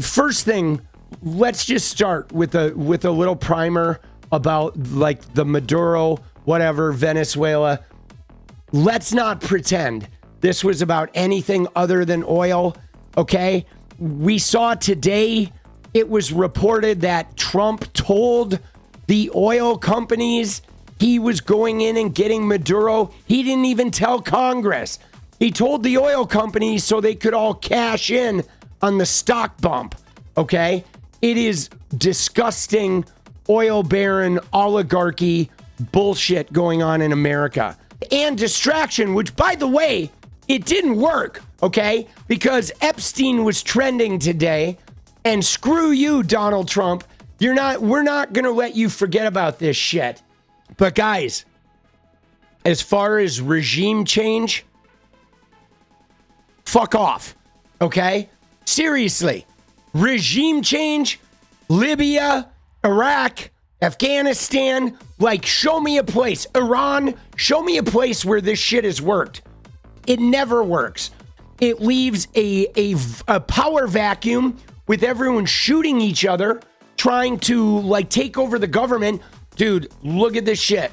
First thing, let's just start with a little primer about like the Maduro, whatever, Venezuela. Let's not pretend this was about anything other than oil, okay? We saw today, it was reported that Trump told the oil companies he was going in and getting Maduro. He didn't even tell Congress. He told the oil companies so they could all cash in on the stock bump, okay? It is disgusting oil baron oligarchy bullshit going on in America. And distraction, which, by the way, it didn't work, okay? Because Epstein was trending today, and screw you, Donald Trump. We're not gonna let you forget about this shit. But guys, as far as regime change, fuck off, okay? Seriously, regime change, Libya, Iraq, Afghanistan, like show me a place. Iran, show me a place where this shit has worked. It never works. It leaves a power vacuum with everyone shooting each other, trying to like take over the government. Dude, look at this shit.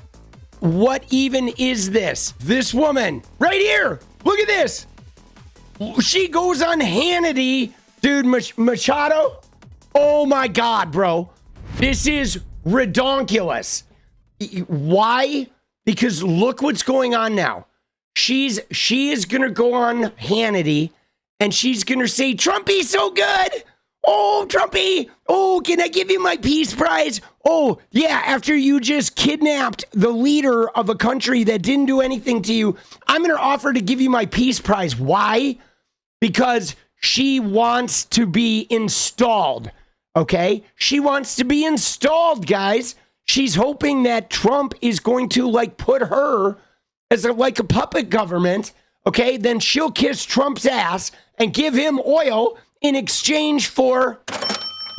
What even is this? This woman right here. Look at this. She goes on Hannity. Dude, Machado. Oh my God, bro. This is redonkulous. Why? Because look what's going on now. She is going to go on Hannity and she's going to say, Trumpy's so good. Oh, Trumpy. Oh, can I give you my peace prize? Oh, yeah, after you just kidnapped the leader of a country that didn't do anything to you, I'm going to offer to give you my peace prize. Why? Because she wants to be installed, okay? She wants to be installed, guys. She's hoping that Trump is going to, like, put her as a puppet government, okay? Then she'll kiss Trump's ass and give him oil in exchange for,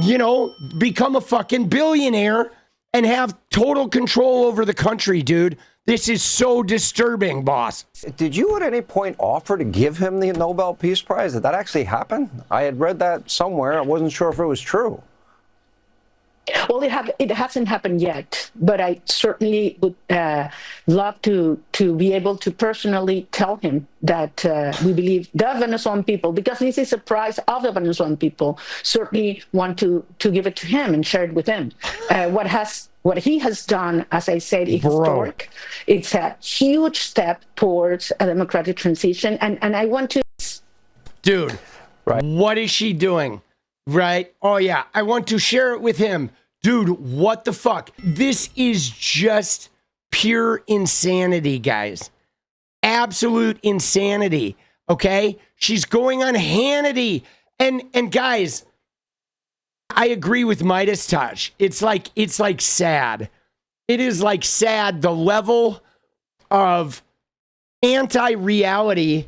you know, become a fucking billionaire and have total control over the country, dude. This is so disturbing, boss. Did you at any point offer to give him the Nobel Peace Prize? Did that actually happen? I had read that somewhere. I wasn't sure if it was true. Well, it hasn't happened yet, but I certainly would love to be able to personally tell him that we believe the Venezuelan people, because this is a prize of the Venezuelan people, certainly want to give it to him and share it with him. What he has done, as I said, is historic. It's a huge step towards a democratic transition, and I want to... Dude, right. What is she doing? Right? Oh, yeah. I want to share it with him. Dude, what the fuck? This is just pure insanity, guys. Absolute insanity. Okay? She's going on Hannity. And guys, I agree with 𝗦𝘂𝗽𝗧. It's like sad. It is like sad, the level of anti-reality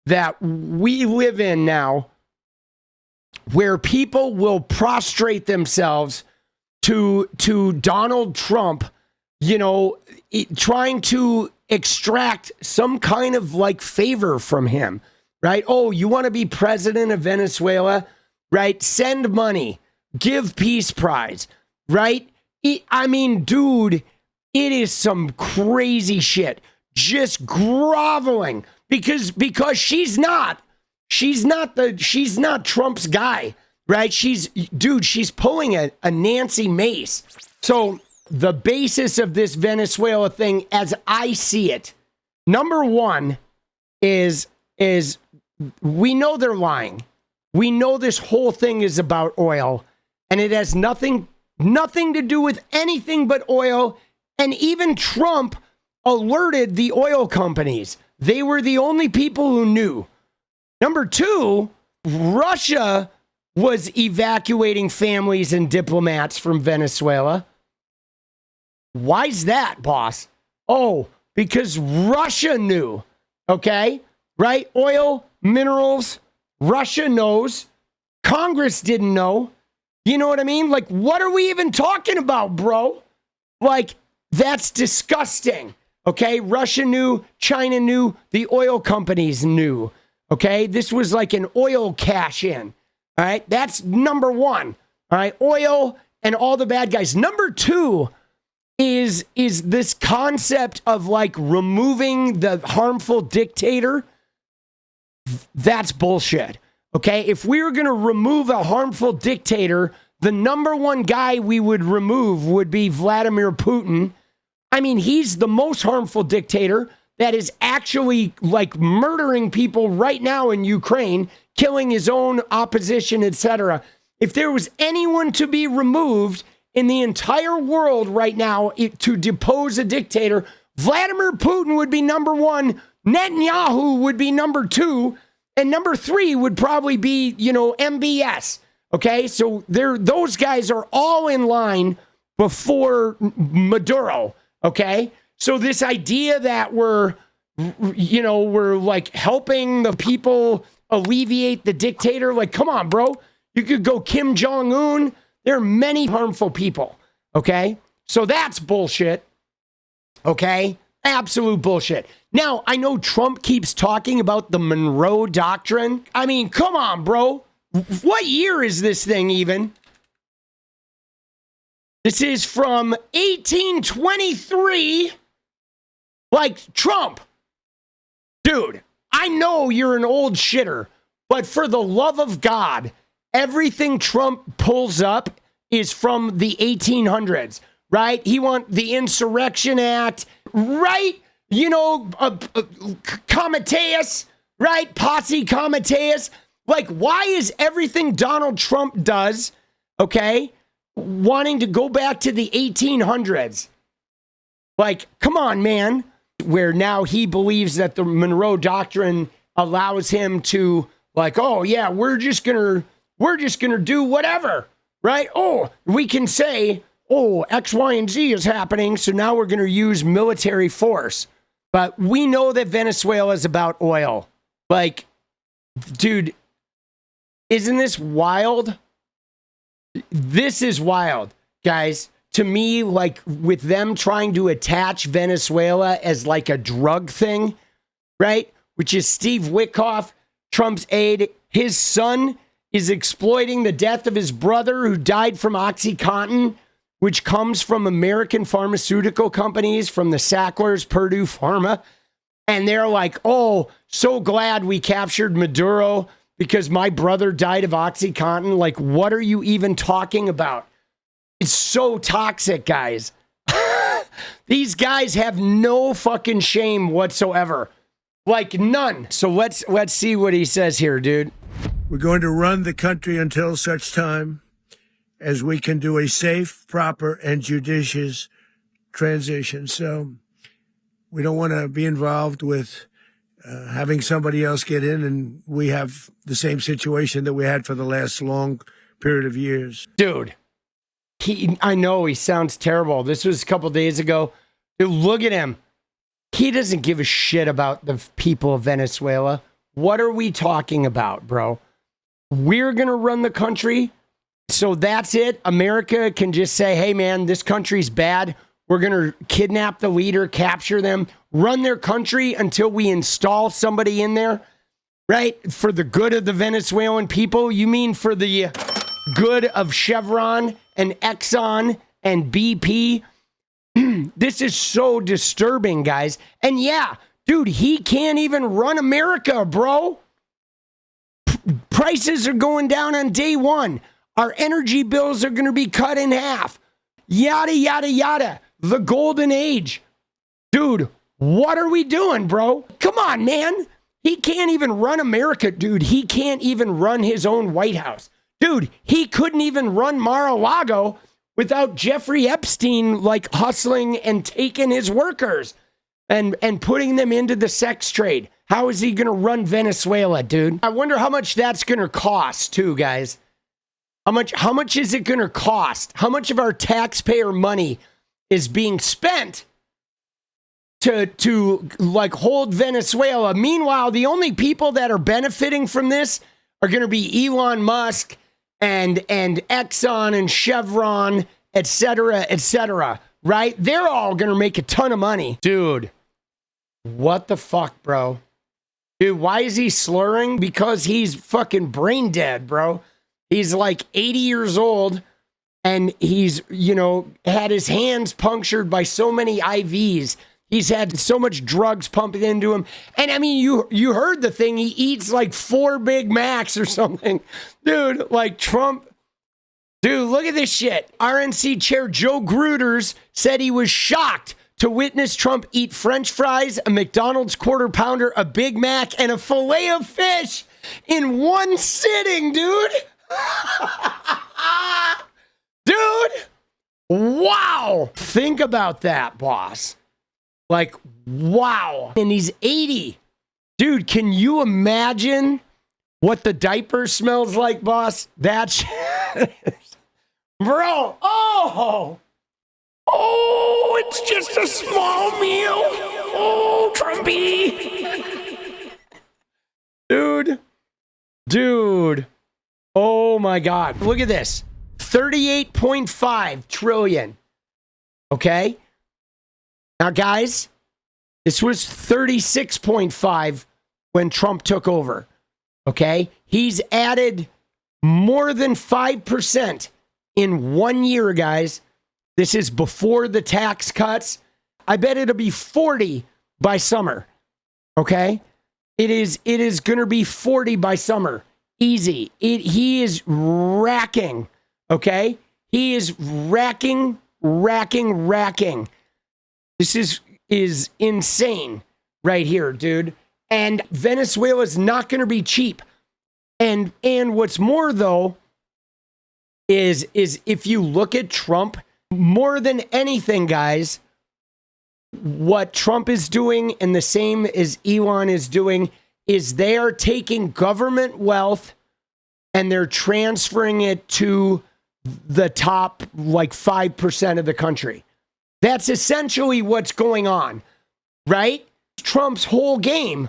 that we live in now, where people will prostrate themselves to Donald Trump, you know, trying to extract some kind of like favor from him, right? Oh, you want to be president of Venezuela, right? Send money, give peace prize, right? I mean, dude, it is some crazy shit. Just groveling because she's not Trump's guy, right? She's pulling a Nancy Mace. So the basis of this Venezuela thing, as I see it, number one is we know they're lying. We know this whole thing is about oil, and it has nothing to do with anything but oil. And even Trump alerted the oil companies. They were the only people who knew. Number two, Russia was evacuating families and diplomats from Venezuela. Why's that, boss? Oh, because Russia knew, okay? Right? Oil, minerals, Russia knows. Congress didn't know. You know what I mean? Like, what are we even talking about, bro? Like, that's disgusting, okay? Russia knew, China knew, the oil companies knew. Okay, this was like an oil cash in. All right, that's number one. All right, oil and all the bad guys. Number two is this concept of like removing the harmful dictator. That's bullshit. Okay, if we were going to remove a harmful dictator, the number one guy we would remove would be Vladimir Putin. I mean, he's the most harmful dictator that is actually like murdering people right now in Ukraine, killing his own opposition, etc. If there was anyone to be removed in the entire world right now to depose a dictator, Vladimir Putin would be number one, Netanyahu would be number two, and number three would probably be, MBS. Okay, so those guys are all in line before Maduro. Okay, so this idea that we're like helping the people alleviate the dictator, like, come on, bro. You could go Kim Jong-un. There are many harmful people. Okay, so that's bullshit. Okay, absolute bullshit. Now, I know Trump keeps talking about the Monroe Doctrine. I mean, come on, bro. What year is this thing even? This is from 1823. Like, Trump. Dude, I know you're an old shitter, but for the love of God, everything Trump pulls up is from the 1800s, right? He want the Insurrection Act, right? 𝗙𝗪𝗂𝗪, right? 𝗙𝗪𝗂𝗪. Like, why is everything Donald Trump does, okay, wanting to go back to the 1800s? Like, come on, man. Where now he believes that the Monroe Doctrine allows him to, like, oh yeah, we're just gonna do whatever, right? Oh, we can say, oh, X, Y, and Z is happening, so now we're gonna use military force. But we know that Venezuela is about oil. Like, dude, isn't this wild? This is wild, guys. To me, like, with them trying to attach Venezuela as like a drug thing, right? Which is Steve Witkoff, Trump's aide. His son is exploiting the death of his brother who died from OxyContin, which comes from American pharmaceutical companies, from the Sacklers, Purdue Pharma. And they're like, oh, so glad we captured Maduro because my brother died of OxyContin. Like, what are you even talking about? It's so toxic, guys. These guys have no fucking shame whatsoever. Like, none. So let's see what he says here, dude. We're going to run the country until such time as we can do a safe, proper, and judicious transition. So we don't want to be involved with having somebody else get in, and we have the same situation that we had for the last long period of years. Dude, I know he sounds terrible. This was a couple days ago. Dude, look at him. He doesn't give a shit about the people of Venezuela. What are we talking about, bro? We're going to run the country. So that's it. America can just say, hey, man, this country's bad. We're going to kidnap the leader, capture them, run their country until we install somebody in there, right? For the good of the Venezuelan people. You mean for the good of Chevron and Exxon and BP? This is so disturbing, guys. And yeah, dude, he can't even run America, bro. Prices are going down on day one. Our energy bills are going to be cut in half. Yada, yada, yada. The golden age. Dude, what are we doing, bro? Come on, man. He can't even run America, dude. He can't even run his own White House. Dude, he couldn't even run Mar-a-Lago without Jeffrey Epstein, like, hustling and taking his workers and putting them into the sex trade. How is he going to run Venezuela, dude? I wonder how much that's going to cost, too, guys. How much is it going to cost? How much of our taxpayer money is being spent to like hold Venezuela? Meanwhile, the only people that are benefiting from this are going to be Elon Musk and Exxon and Chevron, et cetera, right? They're all going to make a ton of money. Dude, what the fuck, bro? Dude, why is he slurring? Because he's fucking brain dead, bro. He's like 80 years old, and he's, you know, had his hands punctured by so many IVs. He's had so much drugs pumped into him. And I mean, you heard the thing. He eats like 4 Big Macs or something. Dude, like Trump. Dude, look at this shit. RNC Chair Joe Gruters said he was shocked to witness Trump eat French fries, a McDonald's Quarter Pounder, a Big Mac, and a fillet of fish in one sitting, dude. Dude, wow. Think about that, boss. Like, wow. And he's 80. Dude, can you imagine what the diaper smells like, boss? That's bro. Oh, it's just a small meal. Oh, Trumpy. Dude. Oh my God. Look at this. 38.5 trillion. Okay. Now, guys, this was 36.5 when Trump took over. Okay. He's added more than 5% in 1 year, guys. This is before the tax cuts. I bet it'll be 40 by summer. Okay. It is going to be 40 by summer. Easy. He is racking. Okay. He is racking. This is insane right here, dude. And Venezuela is not going to be cheap. And what's more, though, is if you look at Trump, more than anything, guys, what Trump is doing and the same as Elon is doing is they are taking government wealth and they're transferring it to the top like 5% of the country. That's essentially what's going on, right? Trump's whole game,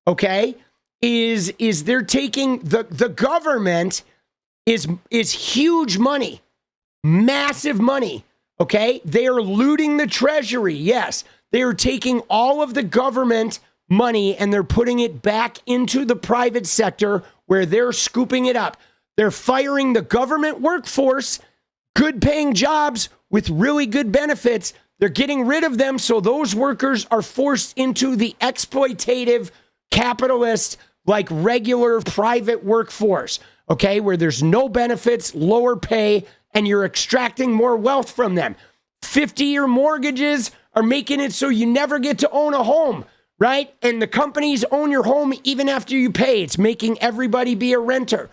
okay, is they're taking the government is huge money, massive money, okay? They are looting the treasury, yes. They are taking all of the government money and they're putting it back into the private sector where they're scooping it up. They're firing the government workforce, good paying jobs with really good benefits. They're getting rid of them so those workers are forced into the exploitative capitalist, like regular private workforce, okay, where there's no benefits, lower pay, and you're extracting more wealth from them. 50-year mortgages are making it so you never get to own a home, right? And the companies own your home even after you pay. It's making everybody be a renter,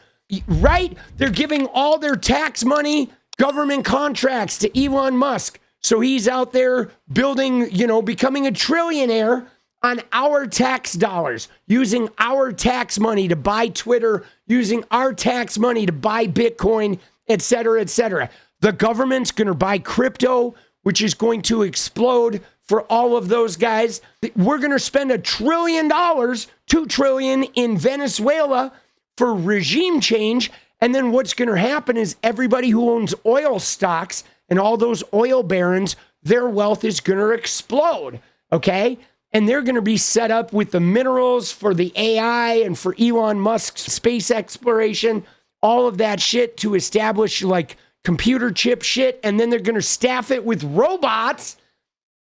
right? They're giving all their tax money, government contracts to Elon Musk. So he's out there building, becoming a trillionaire on our tax dollars, using our tax money to buy Twitter, using our tax money to buy Bitcoin, et cetera, et cetera. The government's going to buy crypto, which is going to explode for all of those guys. We're going to spend $1 trillion, $2 trillion in Venezuela for regime change. And then what's going to happen is everybody who owns oil stocks and all those oil barons, their wealth is going to explode, okay? And they're going to be set up with the minerals for the AI and for Elon Musk's space exploration, all of that shit to establish like computer chip shit. And then they're going to staff it with robots.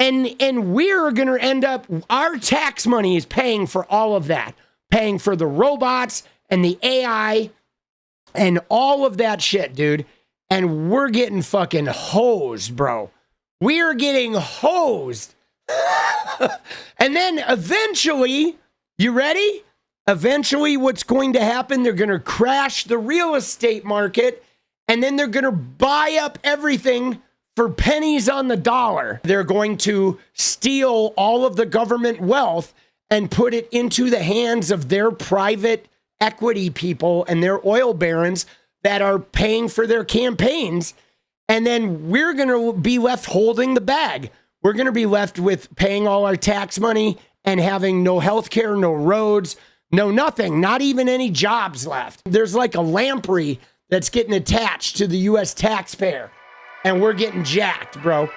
And we're going to end up, our tax money is paying for all of that, paying for the robots and the AI and all of that shit, dude. And we're getting fucking hosed, bro. We are getting hosed. And then eventually, you ready? Eventually, what's going to happen, they're going to crash the real estate market, and then they're going to buy up everything for pennies on the dollar. They're going to steal all of the government wealth and put it into the hands of their private equity people and their oil barons that are paying for their campaigns. And then we're going to be left holding the bag. We're going to be left with paying all our tax money and having no health care, no roads, no nothing, not even any jobs left. There's like a lamprey that's getting attached to the U.S. taxpayer, and we're getting jacked, bro.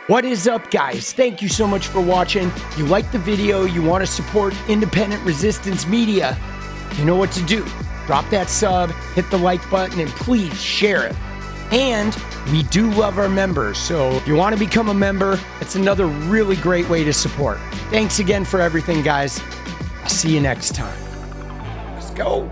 What is up, guys? Thank you so much for watching. You like the video, you want to support independent resistance media, You know what to do. Drop that sub, hit the like button, and please share it. And we do love our members, so if you want to become a member, it's another really great way to support. Thanks again for everything, guys. I'll see you next time. Let's go.